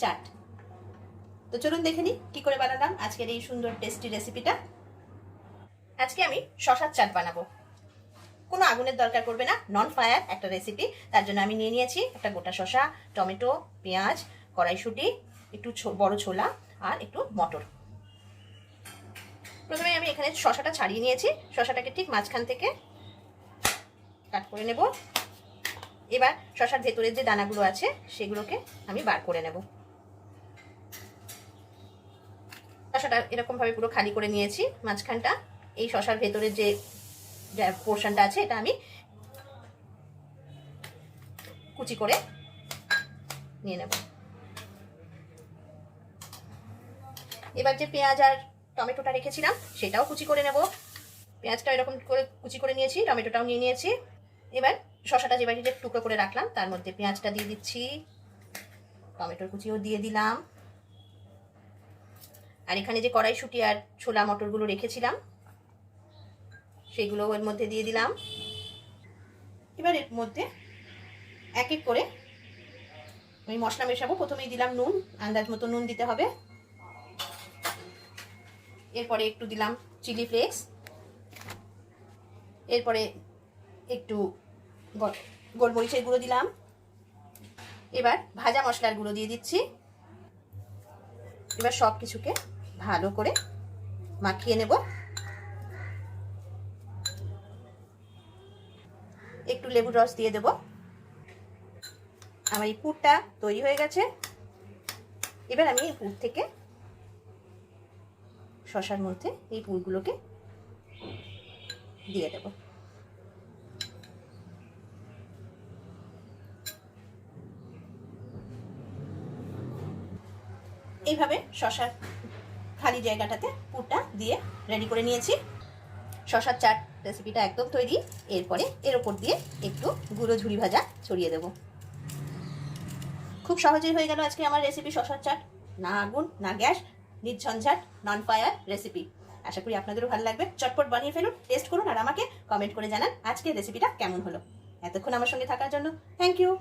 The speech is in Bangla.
চাট। তো চলুন দেখে নিই কী করে বানালাম আজকের এই সুন্দর টেস্টি রেসিপিটা। আজকে আমি শশার চাট বানাবো। কোনো আগুনের দরকার পড়বে না, নন ফায়ার একটা রেসিপি। তার জন্য আমি নিয়ে নিয়েছি একটা গোটা শশা, টমেটো, পেঁয়াজ, কড়াইশুঁটি, একটু বড় ছোলা আর একটু মটর। প্রথমে আমি এখানে শশাটা ছাড়িয়ে নিয়েছি, শশাটাকে ঠিক মাঝখান থেকে কাট করে নেব। এবার শশার ভেতরের যে দানাগুলো আছে সেগুলোকে আমি বার করে নেব। শশাটা এরকমভাবে পুরো খালি করে নিয়েছি মাঝখানটা। এই শশার ভেতরের যে পোর্শনটা আছে এটা আমি কুচি করে নিয়ে নেব। এবার যে পেঁয়াজ আর টমেটোটা রেখেছিলাম সেটাও কুচি করে নেব। পেঁয়াজটা এরকম করে কুচি করে নিয়েছি, টমেটোটাও নিয়ে নিয়েছি। এবার শশাটা যে বাটিতে টুকরো করে রাখলাম তার মধ্যে পেঁয়াজটা দিয়ে দিচ্ছি, টমেটোর কুচিও দিয়ে দিলাম, আর এখানে যে কড়াইশুঁটি আর ছোলা মটরগুলো রেখেছিলাম সেগুলো এর মধ্যে দিয়ে দিলাম। এবার এর মধ্যে এক এক করে আমি মশলা মেশাবো। প্রথমেই দিলাম নুন, আন্দাজ মতো নুন দিতে হবে। এরপরে একটু দিলাম চিলি ফ্লেক্স, এরপরে একটু গোলমরিচের গুঁড়ো দিলাম। এবার ভাজা মশলার গুঁড়ো দিয়ে দিচ্ছি। এবার সব কিছুকে ভালো করে মাখিয়ে নেব। একটু লেবুর রস দিয়ে দেব। আমার এই পুরটা তৈরি হয়ে গেছে। এবার আমি এই পুর থেকে শশার মধ্যে এই পুরগুলোকে দিয়ে দেব। এইভাবে শশার খালি জায়গাটাতে পুরটা দিয়ে রেডি করে নিয়েছি। শশার চাট রেসিপিটা একদম তৈরি। এরপরে এর ওপর দিয়ে একটু গুঁড়ো ঝুরি ভাজা ছড়িয়ে দেব। খুব সহজেই হয়ে গেল আজকে আমার রেসিপি শশার চাট। না আগুন না গ্যাস, নির্ঝঞ্ঝাট নন ফায়ার রেসিপি। আশা করি আপনাদেরও ভালো লাগবে। চটপট বানিয়ে ফেলুন, টেস্ট করুন আর আমাকে কমেন্ট করে জানান আজকের রেসিপিটা কেমন হলো। এতক্ষণ আমার সঙ্গে থাকার জন্য থ্যাংক ইউ।